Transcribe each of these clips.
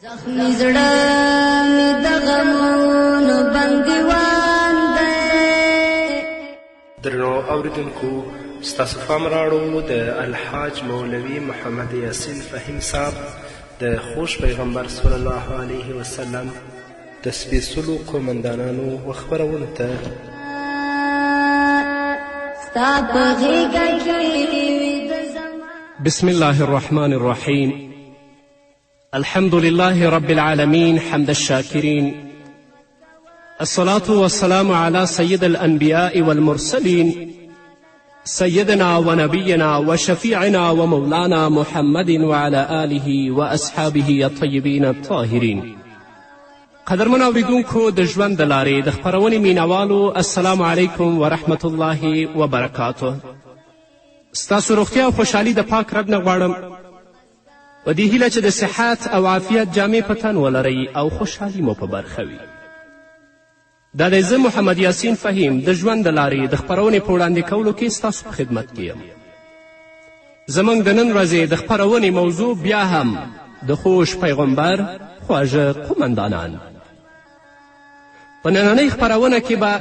زخمی زړه مې د غمونو بندیوان دی. درنو اوریدونکو، ستاسو پام راوړو د الحاج مولوي محمد یاسین فهیم صاحب د خوش پیغمبر صلی الله علیه وسلم د سپېڅلو قومندانانو وخبرونو ته. ستا په غېږه کې وي د زمان. بسم الله الرحمن الرحيم. الحمد لله رب العالمين حمد الشاكرين، الصلاة والسلام على سيد الأنبياء والمرسلين سيدنا ونبينا وشفيعنا ومولانا محمد وعلى آله وأصحابه الطيبين الطاهرين. قدرمن اوریدونکو د ژوند د لارې د خپرونې مینوالو، السلام علیکم ورحمة الله وبرکاته. ستاسو روغتیا او خوشحالي د پاک رب نه غواړم، په دې هیله چې د صحت او عافیت جامې په تن ولرئ او خوشحالي مو په برخه وي. دا دی زه محمد یاسین فهیم د ژوند د لارې د خپرونې په وړاندې کولو کې ستاسو په خدمت کې یم. زموږ د نن ورځې د خپرونې موضوع بیا هم د خوش پیغمبر خواږه قومندانان. په نننۍ خپرونه کې به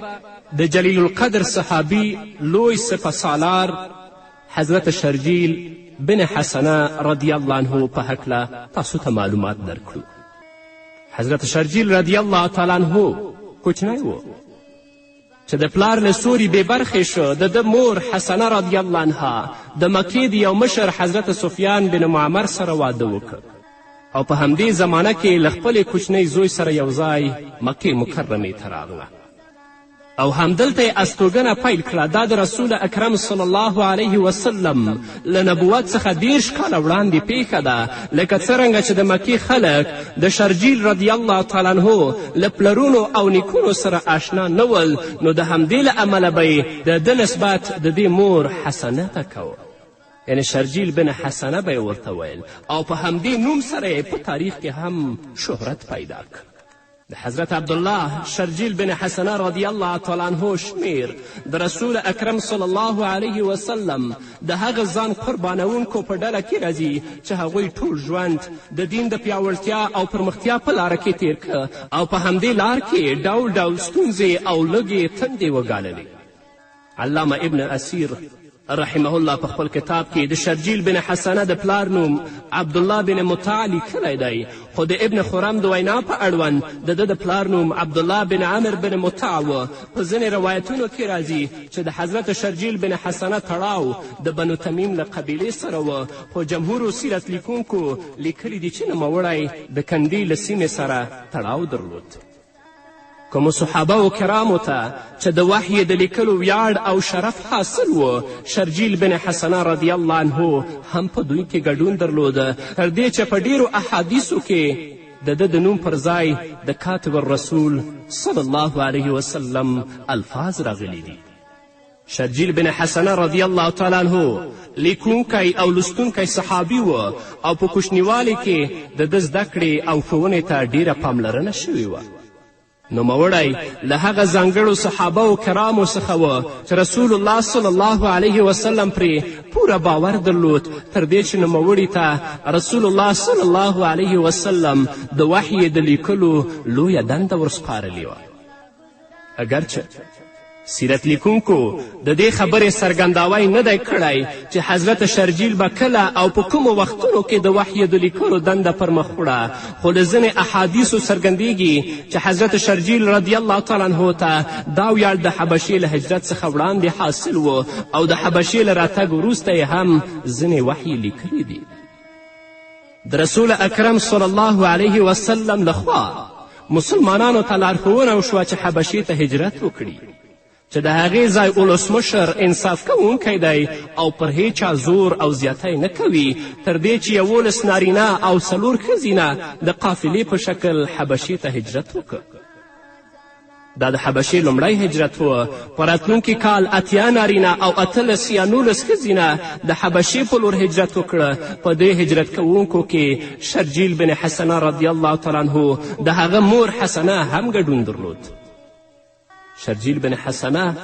د جلیل القدر صحابي لوی سپه سالار حضرت شرجیل بن حسنه رضی الله عنه په هکله تاسو ته معلومات درکړو. حضرت شرجیل رضی الله تعالی عنه کوچنی و چې د پلار له سوري بې برخې شو. د ده مور حسنه رضی الله عنها د مکې د یو مشر حضرت سفیان بن معمر سره واده وکړ او په همدې زمانه کې له خپلې کوچنۍ زوی سره یو ځای مکې مکرمې ته راغله او همدلته یې استوګنه پیل کړه. دا د رسول اکرم صلی الله علیه وسلم له نبوت څخه 30 کاله وړاندې پیښه ده. لکه څرنګه چې د مکې خلک د شرجیل رضی الله تعالی عنه له پلرونو او نیکونو سره آشنا نه ول، نو د همدې له امله به یې د ده نسبت د دې مور حسنه ته کوه، یعنی شرجیل بن حسنه به یې ورته ویل او په همدې نوم سره یې په تاریخ کې هم شهرت پیدا کړ. د حضرت عبدالله شرجیل بن حسنه رضی الله تعالی عنه شمیر د رسول اکرم صلی الله علیه وسلم د هغه ځان قربانونکو په ډله کې راځي چې هغوی ټول ژوند د دین د پیاوړتیا او پرمختیا په لاره کې تیر که او په همدې لار کې ډول ډول ستونزې او لږې تندې وګاللې. علامه ابن اسیر رحمه الله په خپل کتاب کې د شرجیل بن حسنه د پلار نوم عبدالله بن مطاع لیکلی دی، خو د ابن خرم د وینا په اړوند د ده د پلار نوم عبدالله بن عمر بن مطاع و. په ځینې روایتونو کې راځي چې د حضرت شرجیل بن حسنه تړاو د بنو تمیم له قبیلې سره و، خو جمهورو سیرت لیکونکو لیکلي دي چې نوموړی د کندې له سیمې سره تړاو درلود. کومو صحابه کرامو ته چې د وحی د لیکلو ویاړ او شرف حاصل و، شرجیل بن حسنه رضی الله عنه هم په دوی کې ګډون درلوده، تر دې چې په ډیرو احادیثو کې د ده د نوم پر ځای د کاتب الرسول صلی الله علیه وسلم الفاظ راغلي دي. شرجیل بن حسنه رضی الله تعالی عنه لیکونکی او لوستونکی صحابي و او په کوچنیوالي کې د ده زده کړې او ښوونې ته ډیره پاملرنه شوې وه. نوموړی له هغه ځانګړو صحابه و کرامو څخه و چې رسول الله صلی الله علیه وسلم پرې پوره باور درلود، تر دې چې نوموړي ته رسول الله صلی الله علیه وسلم د وحی د لیکلو لویه دنده ورسپارلې وه. اگرچه سیرت لیکونکو د دې خبرې څرګنداوی نه دی کړی چې حضرت شرجیل به کله او په کومو وختونو کې د وحی د لیکلو دنده پر مخ وړه، خو له ځینې احادیثو څرګندیږي چې حضرت شرجیل رضی الله تعالی عنه ته دا ویاړ د حبشې له هجرت څخه وړاندې حاصل و او د حبشې له راتګ وروسته یې هم ځینې وحی لیکلی دي. د رسول اکرم صلی الله علیه وسلم لخوا مسلمانانو ته لارښوونه وشوه چې حبشې ته هجرت وکړي، چې د هغې ځای ولسمشر انصاف کوونکی دی او پر هیچا زور او زیاتی نه کوي، تر دې چې 11 نارینه او 4 ښځینه د قافلې په شکل حبشې ته هجرت وکړ. دا د حبشې لومړی هجرت و. په راتلونکي کال 80 نارینه او 18 یا 19 ښځینه د حبشې په لور هجرت وکړه. په دې هجرت کوونکو کې شرجیل بن حسنه رضی الله تعالی عنه د هغه مور حسنه هم ګډون درلود. شرجیل بن حسنه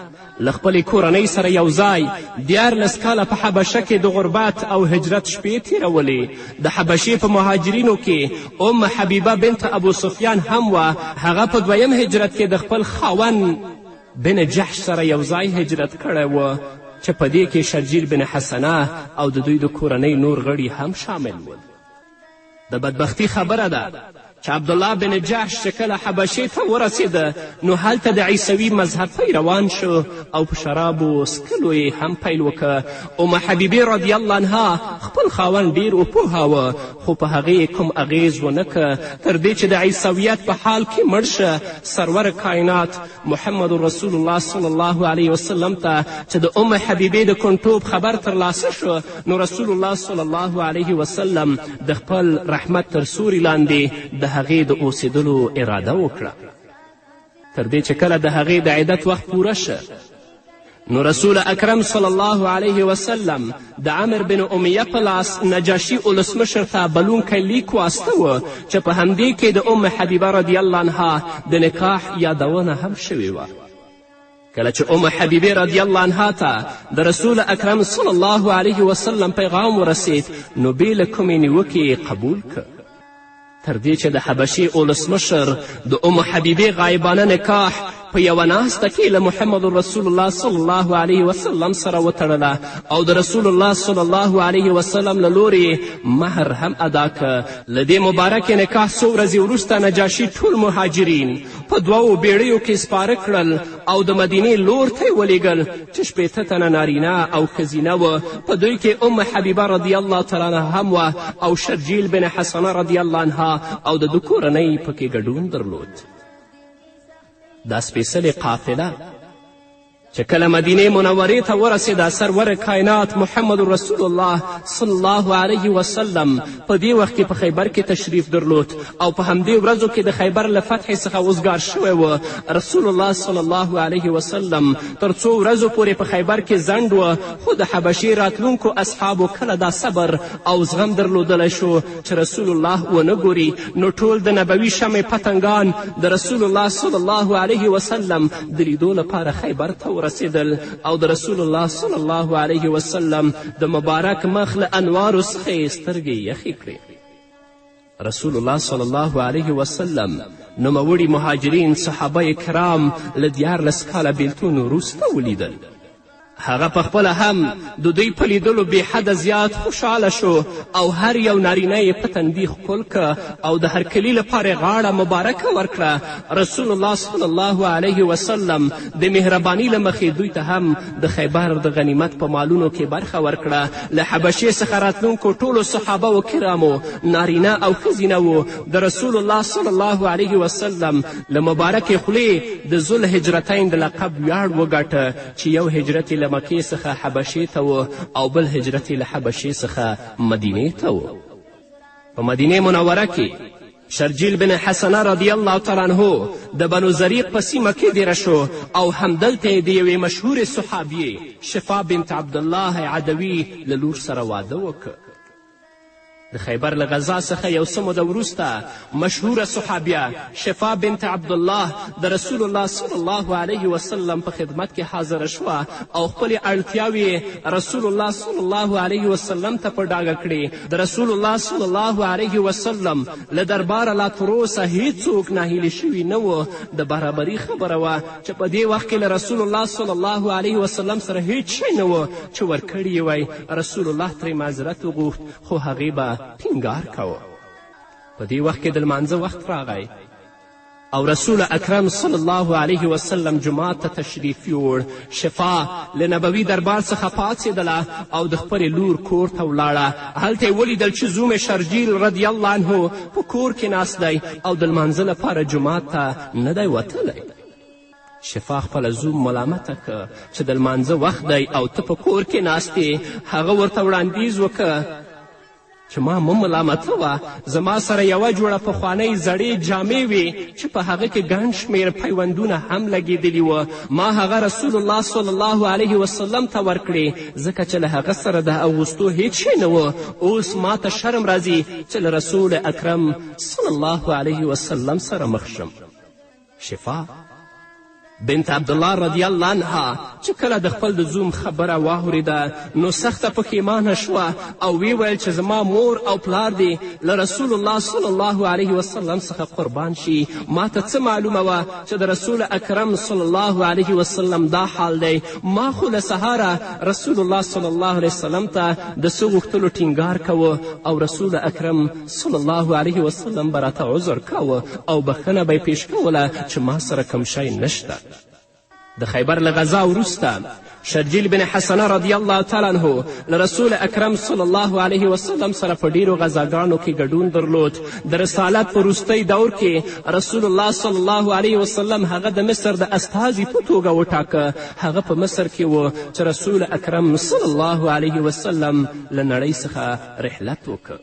له خپلې کورنۍ سره یو ځای 14 کاله په حبشه کې د غربت او هجرت شپې تیرولې. د حبشې په مهاجرینو کې ام حبیبه بنت ابو سفیان هم وه. هغه په 2م هجرت کې د خپل خاوند بن جحش سره یو ځای هجرت کړی و چې په دې کې شرجیل بن حسنه او د دوی د کورنۍ نور غړي هم شامل ول. د بدبختي خبره ده چې عبدالله بن جحش چې کله حبشې ته ورسېده نو هلته د عیسوي مذهب روان شو او په شرابو څکلو یې هم پیل وکړه. ام حبیبې رضی الله عنها خپل خاوند ډیر وپوهاوه خو په هغې کوم اغیز ونه که تر دې چې د عیسویت په حال کې مړ شه. سرور کائنات محمد رسول الله صلی الله علیه وسلم ته چې د ام حبیبې د کنټوب خبر ترلاسه شو نو رسول الله صلی الله علیه وسلم د خپل رحمت تر سوري لاندې د هغې د اوسېدلو اراده وکړه. تر دې چې کله د هغې د عدت وخت پوره شه نو رسول اکرم صلی الله علیه وسلم د عمر بن امیه په لاس نجاشي ولسمشر ته بلونکی لیک واستوه چې په همدې کې د ام حبیبه رضی الله عنها د نکاح یادونه هم شوې وه. کله چې ام حبیبې رضی الله عنها ته د رسول اکرم صلی الله علیه وسلم پیغام ورسید نو بې له کومې نیوکې قبول که. تر دې چې د حبشې ولسمشر د ام حبیبې غایبانه نکاح په یوه ناسته کې له محمد رسول الله صلی الله علیه وسلم سره وتړله او د رسول الله صلی الله علیه وسلم له لورې مهر هم ادا که. له دې مبارکې نکاح څو ورځې وروسته نجاشي ټول مهاجرین په 2 بیړیو کې سپاره کړل او د مدینې لور ته یې ولیږل چې 80 تنه نارینه او ښځینه وه. په دوی کې ام حبیبه رضی الله تعالی عنها هم وه او شرجیل بن حسنه رضی الله عنها او د ده کورنۍ پکې ګډون درلود. دا سپېڅلې قافله چې کله مدینې منورې ته ورسېده سرور کائنات محمد رسول الله صلی الله علیه وسلم په دې وخت کې په خیبر کې تشریف درلود او په همدې ورځو کې د خیبر له فتحې څخه وزګار شوی و. رسول الله صلی الله علیه وسلم تر څو ورځو پورې په خیبر کې ځنډ و خو د حبشې راتلونکو اصحابو کله دا صبر او زغم درلودلی شو چې رسول الله ونه ګوري نو ټول د نبوي شمع پتنګان د رسول الله صلی الله علیه وسلم د لیدو لپاره خیبر ته رسیدل او د رسول الله صلی الله علیه وسلم د مبارک مخ له انوارو څخه یې سترګې یخې کړې. رسول الله صلی الله علیه وسلم نوموړي مهاجرین صحابه کرام له 14 کاله بیلتون وروسته ولیدل. هغه پخپله هم د دوی په لیدلو بېحده زیات خوشحاله شو او هر یو نارینه یې په تندي ښکل که او د هرکلي لپاره غاړه مبارکه ورکړه. رسول الله صلی الله علیه وسلم د مهرباني له مخې دوی ته هم د خیبر د غنیمت په مالونو کې برخه ورکړه. له حبشې څخه راتلونکو ټولو صحابه و کرامو نارینه او ښځینه وو د رسول الله صلی الله علیه وسلم له مبارکې خولې د ذوالهجرتین د لقب ویاړ وګاټه چې یو هجرت له مکې څخه حبشې ته و او بل هجرت له حبشې څخه مدینې ته و. په مدینې منوره کې شرجیل بن حسنه رضی الله تعالی عنه د بنو زریق په سیمه کې دیره شو او همدلته یې د یوې مشهورې صحابیې شفا بنت عبدالله عدوي له لور سره واده وکړ. د خیبر له غذا څخه یو څه موده وروسته مشهوره صحابیه شفا بنت عبدالله د رسول الله صلی الله علیه وسلم په خدمت کې حاضره شوه او خپلې اړتیاوې رسول الله صلی الله علیه وسلم ته په ډاګه کړې. د رسول الله صلی الله علیه وسلم له درباره لا تروسه هیڅوک ناهیلي شوي نه و. د برابري خبره وه چې په دې وخت کې له رسول الله صلی الله علیه وسلم سره هیڅ شی نه و چې ورکړي یې وی. رسول الله ترې معذرت وغوښت خو هغې به ټینګار کوه. په دې وخت کې د لمانځه وخت راغی او رسول اکرم صلی الله علیه وسلم جماعت ته تشریف یوړ. شفا له نبوي دربار څخه پاڅېدله او د خپلې لور کور ته ولاړه. هلته یې ولیدل چې زوم شرجیل رضی الله عنه په کور کې ناست دی او د لمانځه لپاره جماعت ته نه دی وتلی. شفا خپله زوم ملامته که چې د لمانځه وخت دی او ته په کور کې ناست یې. هغه ورته وړاندیز وکړه چې ما مه ملامته وه. زما سره یوه جوړه پخوانۍ زړې جامې وې چې په هغه کې ګڼ شمېر پیوندونه هم لګېدلي وه. ما هغه رسول الله صلی الله علیه وسلم ته ورکړې ځکه چې له هغه سره د اغوستو هیڅ شی نه و. اوس ما ته شرم راځي چې له رسول اکرم صلی الله علیه وسلم سره مخ شم. شفا بنت عبدالله رضی الله عنها چې کله د خپل د زوم خبره واورېده نو سخته پښیمانه شوه او وی ویل چې زما مور او پلار دې له رسول الله صلی الله علیه وسلم څخه قربان شي. ما ته څه معلومه وه چې د رسول اکرم صلی الله علیه وسلم دا حال دی. ما خو له سهاره رسول الله صلی الله علیه وسلم ته د څه غوښتلو ټینګار کوه او رسول اکرم صلی الله علیه وسلم به راته عذر کوه او بخښنه به یې پیش کوله چې ما سره کوم شی نشته. د خیبر له غذا وروسته شرجیل بن حسنه رضی الله تعالی عنه له رسول اکرم صلی الله علیه وسلم سره په ډیرو غذاګانو کې ګډون درلود. د رسالت په وروستی دور کې رسول الله صلی الله علیه وسلم هغه د مصر د استازي په توګه وټاکه. هغه په مصر کې و چې رسول اکرم صلی الله علیه وسلم له نړۍ څخه رحلت وکړ.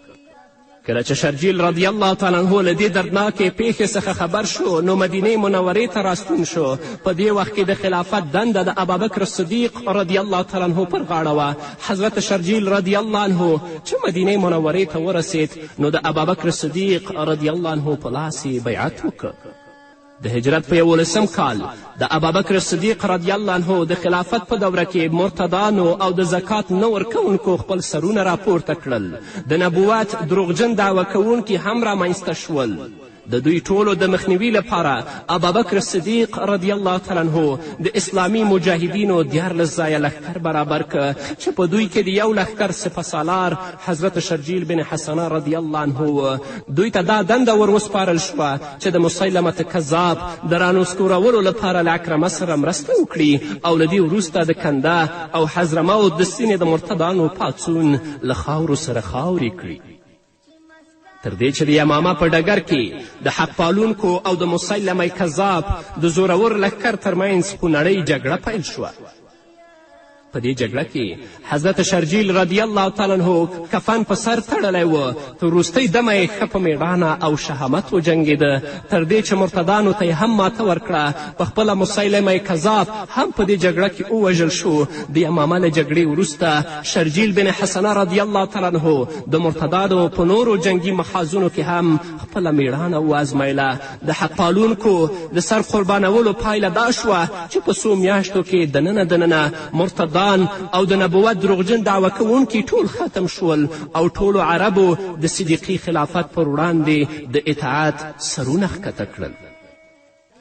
کله چې شرجیل رضی الله تعالی عنه له دې دردناکې پیښې څخه خبر شو نو مدینې منورې ته راستون شو. په دې وخت کې د خلافت دنده د ابابکر صدیق رضی الله تعالی عنه پر غاړه وه. حضرت شرجیل رضی الله عنه چې مدینې منورې ته ورسید نو د ابابکر صدیق رضی الله عنه په لاس یې بیعت وکړ. د هجرت په 11 کال د ابابکر صدیق رضی الله عنه د خلافت په دوره کې مرتدانو او د زکات نه ورکوونکو خپل سرونه راپورته کړل. د نبوت دروغجن دعوه کوونکي هم رامنځته شول. د دوی ټولو د مخنیوي لپاره ابابکر صدیق رضی الله تعالی عنه د اسلامي مجاهدینو 14 ځایه لښکر برابر که چې په دوی کې د یو لښکر سپهسالار حضرت شرجیل بن حسنه رضی الله عنه دوی ته دا دنده وروسپارل شوه چې د مسیلمة کذاب د رانسکورولو لپاره له اکرمه سره مرسته وکړي او له دې وروسته د کنده او حضرموت د سیمې د مرتدانو پاڅون له خاورو سره خاورې کړي. تر دې چې د یمامه په ډګر کې د حق پالونکو او د مسیلمه کذاب د زورور لښکر ترمنځ خونړۍ جګړه پیل شوه. په دې جګړه کې حضرت شرجیل رضی الله تعالی عنه کفن په سر تړلی و. تر وروستۍ دمه یې ښه په میړانه او شهامت وجنګېده تر دې چې مرتدانو ته یې هم ماته ورکړه. په خپله مسیلمه کذاب هم په دې جګړه کې ووژل شو. د یمامه له جګړې وروسته شرجیل بن حسنه رضی الله تعالی عنه د مرتدانو په نورو جنګي محاذونو کې هم خپله میړانه وازمایله. د حق پالونکو د سر قربانولو پایله دا شوه چې په څو میاشتو کې دننه مرتدان او د نبوت دروغجن دعوه کوونکي ټول ختم شول او ټولو عربو د صدیقي خلافت پر وړاندې د اطاعت سرونه ښکته کړل.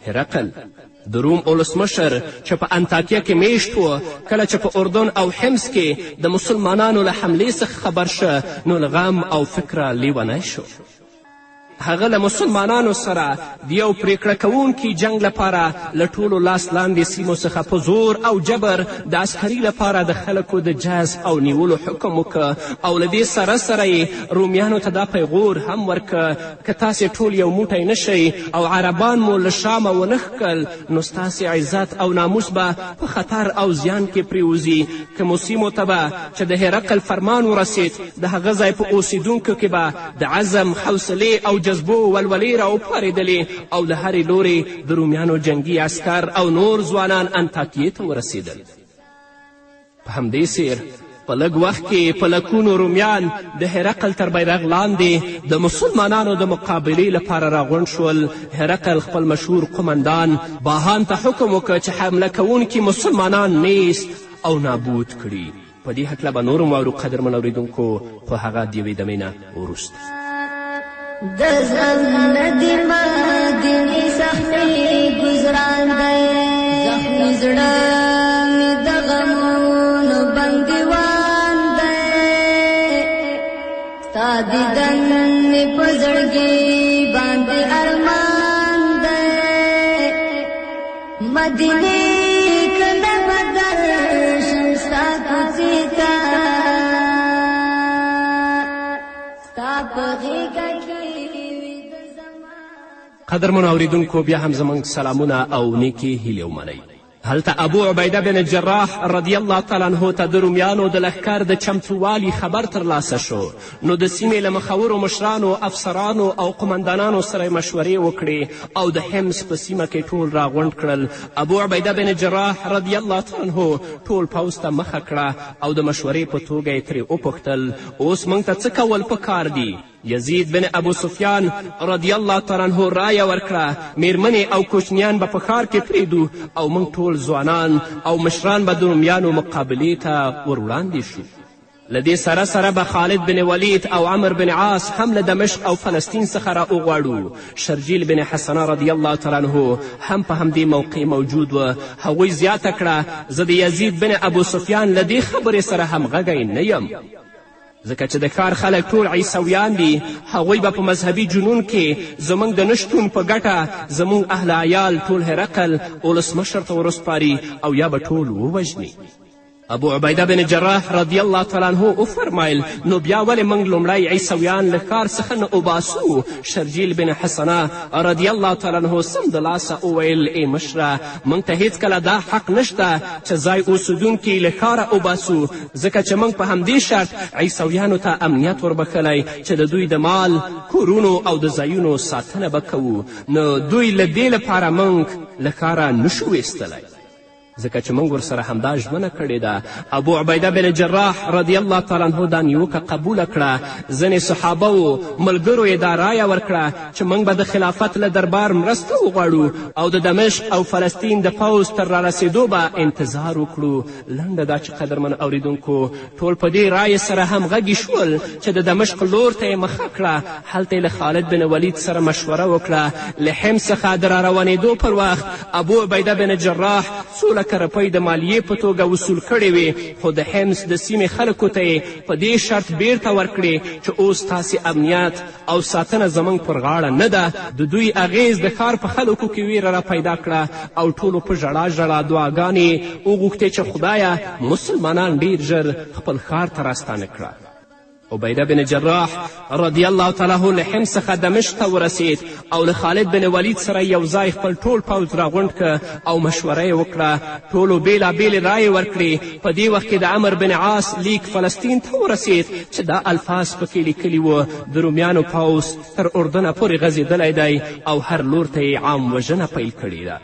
هرقل د روم ولسمشر چې په انطاکیه کې میشت و کله چې په اردن او حمص کې د مسلمانانو له حملې څخه خبر شه نو له غم او فکره لیونی شو. هغه له مسلمانانو سره د یو پریکړه کوونکي جنګ لپاره له ټولو لاس لاندې سیمو څخه په زور او جبر د عسکري لپاره د خلکو د جذب او نیولو حکم وکړه او له دې سره سره یې رومیانو ته دا پیغور هم ورکړه که تاسې ټول یو موټی نشئ او عربان مو له شامه ونه ښکل نو ستاسې عزت او ناموس به په خطر او زیان کې پریوځي. کومو سیمو ته به چې د هرقل فرمان ورسید د هغه ځای په اوسیدونکو کې به د عزم حوصلې او جذبو ولولې راوپارېدلې او له هرې لورې د رومیانو جنګي عسکر او نور ځوانان انطاکیې ته ورسېدل. په همدې سیر په لږ وخت کې په لکونو رومیان د هرقل تر بیرغ لاندې د مسلمانانو د مقابلې لپاره راغونډ شول. هرقل خپل مشهور قمندان باهان ته حکم وکړ چې حمله کوونکي مسلمانان نیست او نابود کړي. په دې هکله به نور واورو قدرمن اورېدونکو خو هغه د یوې دمې نه وروسته. د زړه ندی مدینې زخمي ګزران دی زخمي زړه مې د غمونو بندیوان دی ستا دیدن مې په زړګي باندې ارمان دی مدینې کله بدل شم ستا کوڅې ته ستا په غېږه قدرمنو اوریدونکو بیا هم زموږ سلامونه او نیکې هیلې ومنئ. هلته ابو عبیده بن جراح رضی الله تعالی عنه ته د رومیانو د لښکر د چمتووالي خبر ترلاسه شو نو د سیمې له مخورو مشرانو افسرانو او قمندانانو سره مشورې وکړې او د حمص په سیمه کې ټول راغونډ کړل. ابو عبیده بن جراح رضی الله تعالی عنه ټول پوځ ته مخه کړه او د مشورې په توګه یې ترې وپوښتل اوس موږ ته څه کول پکار دي؟ یزید بن ابو سفیان رضی الله تعالی عنه رایه ورکړه میرمنې او کوچنیان به په ښار کې پرېږدو او موږ ټول ځوانان او مشران به د رومیانو مقابلې ته ور وړاندې شو. له دې سره سره به خالد بن ولید او عمر بن عاص هم له دمشق او فلسطین څخه را وغواړو. شرجیل بن حسنه رضی الله تعالی عنه هم په همدې موقع موجود و. هغوی زیاته کړه زه د یزید بن ابو سفیان له دې خبرې سره همغږی نه یم، ځکه چې د ښار خلک ټول عیسویان دي. هغوی به په مذهبي جنون کې زموږ د نشتون په ګټه زموږ اهل عیال ټول هرقل ولسمشر ته ورسپاري او یا به ټول ووژني. ابو عبیده بن جراح رضی الله تعالی عنه وفرمایل نو بیا ولې موږ لومړی عیسویان له ښار څخه نه وباسو؟ شرجیل بن حسنه رضی الله تعالی عنه سمدلاسه وویل ای مشره موږ ته هیڅکله دا حق نشته چې ځای اوسیدونکي له ښاره وباسو، ځکه چې موږ په همدې شرط عیسویانو ته امنیت وربښلی چې د دوی د مال کورونو او د ځایونو ساتنه به کوو. نو دوی له دې لپاره موږ له ښاره نشو ویستلی، ځکه چې موږ ورسره همدا ژمنه کړې ده. ابو عبیده بن جراح رضی الله تعالی عنه دا نیوکه قبوله کړه. ځینې صحابه و ملګرو یې دا رایه ورکړه چې موږ به د خلافت له دربار مرسته وغواړو او د دمشق او فلسطین د پوځ تر رارسېدو به انتظار وکړو. لنډه دا چې قدرمن اوریدونکو ټول په دې رایې سره همغږي شول چې د دمشق لور ته یې مخه کړه. هلته یې له خالد بن ولید سره مشوره وکړه. له حمص څخه د راروانېدو پر وخت ابو عبیده بن جراح څو لکه روپۍ د مالیې په توګه وصول کړې وې، خو د حمص د سیمې خلکو ته یې په دې شرط بیرته ورکړې چې اوس تاسې امنیت او ساتنه زموږ پر غاړه نه ده. د دوی اغیز د ښار په خلکو کې ویره را پیدا کړه او ټولو په ژړا ژړا دعاګانې وغوښتې چې خدایه مسلمانان ډیر ژر خپل ښار ته راستانه کړه. عبیده بن جراح رضی الله تعالی عنه له حمص څخه دمشق ته ورسید او له خالد بن ولید سره یو ځای خپل ټول پوځ راغونډ که او مشوره یې وکړه. ټولو بېلابېلې رایې ورکړې. په دې وخت کې د عمر بن عاص لیک فلسطین ته ورسید چې دا الفاظ پکې لیکلي وو د رومیانو پوځ تر اردنه پورې غځېدلی دی او هر لور ته یې عام وژنه پیل کړې ده.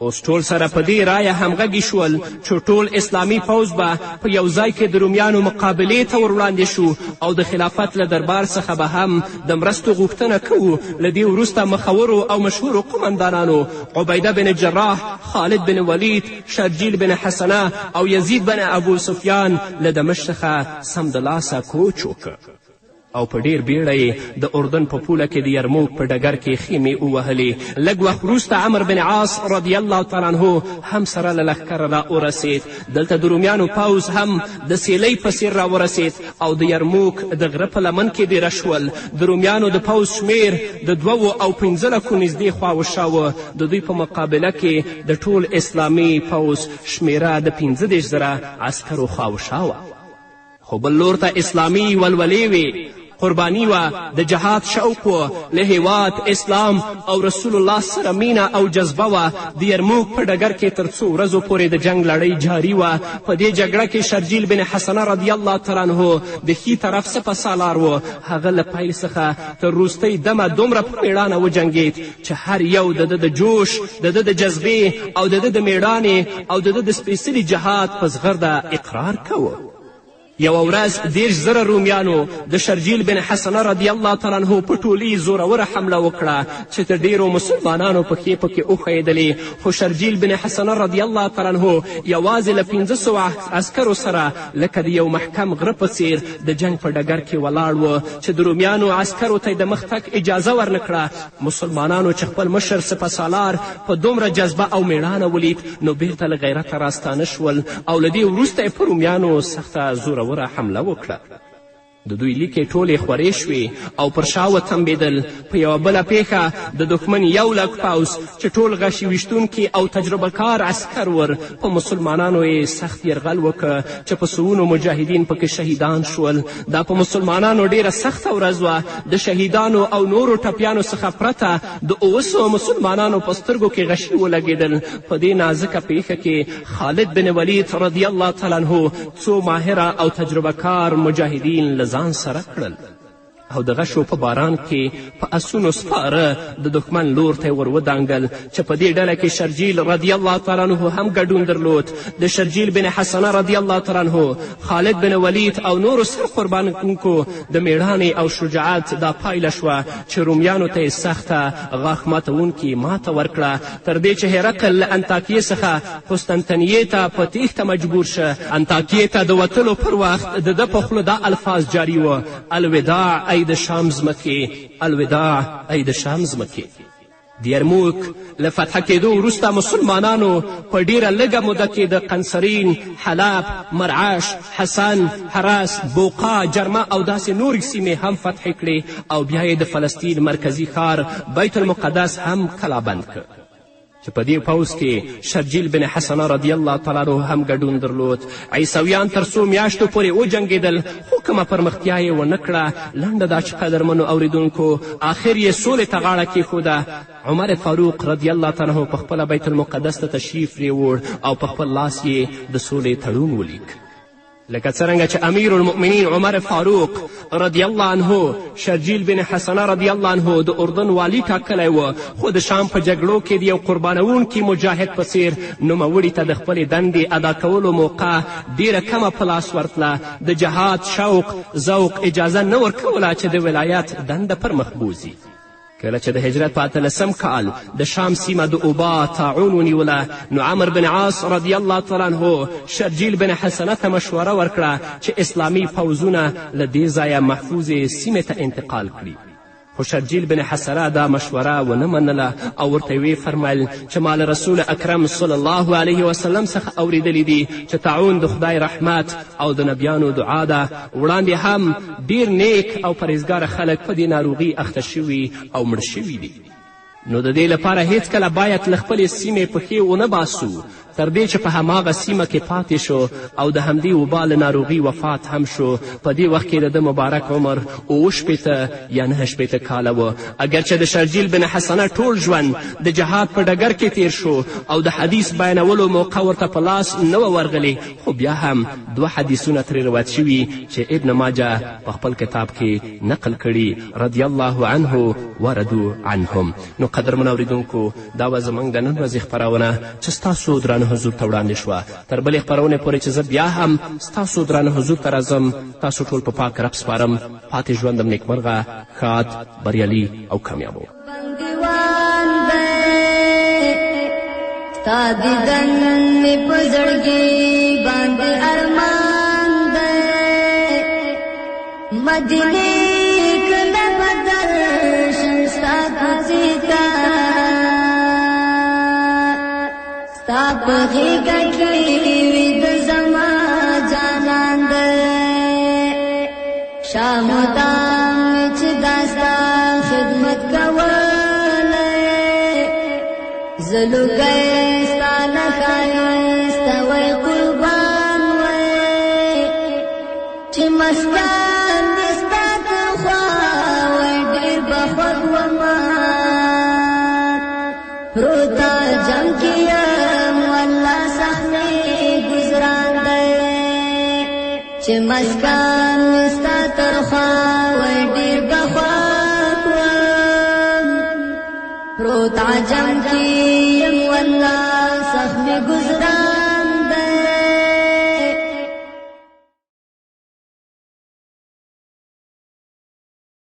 اوس ټول سره په دې رایه همغږي شول چې ټول اسلامي پوځ به په یو ځای کې د رومیانو مقابلې ته ور وړاندې شو او د خلافت له دربار څخه به هم د مرستو غوښتنه کوو. له دې وروسته مخورو او مشهورو قمندانانو عبیده بن جراح، خالد بن ولید، شرجیل بن حسنه او یزید بن ابو سفیان له دمشق څخه سمدلاسه کوچ وکړ او په ډیر بیړه یې د اردن په پوله کې د یرموک په ډګر کې خیمې ووهلې. لږ وخت وروسته عمر بن عاص رضی الله تعالی عنه هم سره له لښکره را ورسید. دلته د رومیانو پوځ هم د سیلۍ په څیر را ورسید او د یرموک د غره په لمن کې دېره شول. د رومیانو د پوځ شمیر د 2 او 15 لکو نږدې خواوشاوه. د دوی په مقابله کې د ټول اسلامي پوځ شمیره د 15,000 عسکرو خواوشاوه. خو بل لور ته اسلامي ولولې وې، قرباني وه، د جهاد شوق و، له هیواد اسلام او رسول الله سره مینه او جذبه وه. د یرموک په ډګر کې تر څو ورځو پورې د جنگ لړۍ جاري وه. په دې جګړه کې شرجیل بن حسنه رضی الله تعالی عنه د ښي طرف سپه سالار و. هغه له پیل څخه تر وروستۍ دمه دومره په میړانه وجنګېد چې هر یو د ده د جوش، د ده د جذبې او د ده د میړانې او د ده د سپېڅلي جهاد په زغرده اقرار کوه. یوه ورځ 10,000 رومیانو د شرجیل بن حسنه رضی الله تعالی عنه په ټولي زوروره حمله وکړه چې تر ډیرو مسلمانانو پښې پکې وښویېدلې. خو شرجیل بن حسنه رضی الله تعالی عنه یوازې له 500 عسکرو سره لکه د یو محکم غره په څیر د جنگ په ډګر کې ولاړ و چې د رومیانو عسکرو ته د مخ تګ اجازه ورنه کړه. مسلمانانو چې خپل مشر سپه سالار په دومره جذبه او میړانه ولید نو بیرته له غیرته راستانه شول او له دې وروسته یې په رومیانو سخته زوروره حمله وکړه. د دوی لیکې ټولې خورې شوې او پر شا وتمبېدل. په یوه بله پیښه د دښمن 100,000 پوځ چې ټول غشي ویشتونکي او تجربه کار عسکر ور، په مسلمانانو یې سخت یرغل وکړه چې په سوونو مجاهدین پکې شهیدان شول. دا په مسلمانانو ډیره سخته ورځ وه. د شهیدانو او نورو ټپیانو څخه پرته د 200 مسلمانانو په سترګو کې غشي ولګېدل. په دې نازکه پیښه کې خالد بن ولید رضی الله تعالی عنه څو ماهره او تجربه کار مجاهدین له ځان سره کړل. او د غشو په باران کې په اسونو سپاره د دښمن لور ته یې ور ودانګل چې په دې ډله کې شرجیل رضی الله تعالی عنه هم ګډون درلود. د شرجیل بن حسنه رضی الله تعالی عنه، خالد بن ولید او نورو سر قربانونکو د میړانې او شجاعت دا پایله شوه چې رومیانو ته یې سخته غاښ ماتونکې ماته ورکړه، تر دې چې هرقل له انطاکیې څخه قسطنطنیې ته په تیښته مجبور شه. انطاکیې ته د وتلو پر وخت د ده په خوله دا الفاظ جاري وه: الوداع ای د شام ځمکې، الوداع ای د شام ځمکې. د یرموک له فتح کېدو وروسته مسلمانانو په ډیره لږه موده کې د قنسرین، حلب، مرعش، حسن، حرس، بوقا، جرمه او داسې نورې سیمې هم فتح کړې او بیا یې د فلسطین مرکزي ښار بیت المقدس هم کلابند کړ چې په دې پوځ کې شرجیل بن حسنه رضی الله تعالی عنه هم ګډون درلود. عیسویان تر څو میاشتو پورې وجنګېدل خو کومه پرمختیا یې ونه کړه. لنډه دا چې قدرمنو اوریدونکو آخر یې سولې ته غاړه کیښوده. عمر فاروق رضی الله تعالی عنه په خپله بیت المقدس ته تشریف یووړ او په خپل لاس یې د سولې تړون ولیک. لکه څرنګه چې امیر المؤمنین عمر فاروق رضی الله عنه شرجیل بن حسنه رضی الله عنه د اردن والی ټاکلی و، خو د شام په جګړو کې د یو قربانوونکي مجاهد په څیر نوموړي ته د خپلې دندې ادا کولو موقع ډیره کمه په لاس ورتله. د جهاد شوق ذوق اجازه نه ورکوله چې د ولایت دنده پر مخ بوځي. کله چې د هجرت په 18 کال د شام سیمه د اوبا طاعون ونیوله، نو عمر بن عاص رضی الله تعالی عنه شرجیل بن حسنه ته مشوره ورکړه چې اسلامي پوځونه له دې ځایه محفوظې سیمې ته انتقال کړي. خو شرجیل بن حسنه دا مشوره ونه منله او ورته یې فرمیل چې ما له رسول اکرم صلی الله علیه وسلم څخه اوریدلی دي چې طاعون د خدای رحمت او د نبیانو دعا ده. وړاندې هم ډیر نیک او پرهیزګاره خلک په دې ناروغي اخته شوي او مړ شوي دي. نو د دې لپاره هیڅکله باید له خپلې سیمې پښې ونه باسو تر دې چې په هماغه سیمه کې پاتې شو او د همدې وبا له ناروغي وفات هم شو. په دې وخت کې د ده مبارک عمر اوه یا 9 کاله و. اگر چې د شرجیل بن حسنه ټول ژوند د جهاد په ډګر کې تیر شو او د حدیث بیانولو موقع ورته په لاس نه وه ورغلې، خو بیا هم 2 حدیثونه ترې روایت شوي چې ابن ماجه په خپل کتاب کې نقل کړي رضی الله عنه ورضوا عنهم. نو قدرمنو اورېدونکو دا به زموږ د نن ورځې خپرونه چې ستاسو درانه حضور ته وړاندې شوه. تر بلې خپرونې پورې چې زه بیا هم ستاسو درانه حضور ته راځم، تاسو ټول په پاک رب سپارم. پاتې ژوندم نیکمرغه، ښاد، بریالي او کامیاب و. ستا دیدن می په زړګي باندې ارمان دی، مدینې کله بدل شم ستا کوڅې ته، ستا په غېږه کې ویده زما جانان دی. شامدام مې چې دا ستا خدمت کولی، زه لوګی ستا نه ښایسته وی قربان وی، چې مسکن مې ستا تر خوا وی ډېر به خوږ وما، پروتا جنګ کې یم والله سخت مې ګزران دی، چې مسکن مې ستا تر خوا وی ډېر به خوږ وم، پروت عجم کې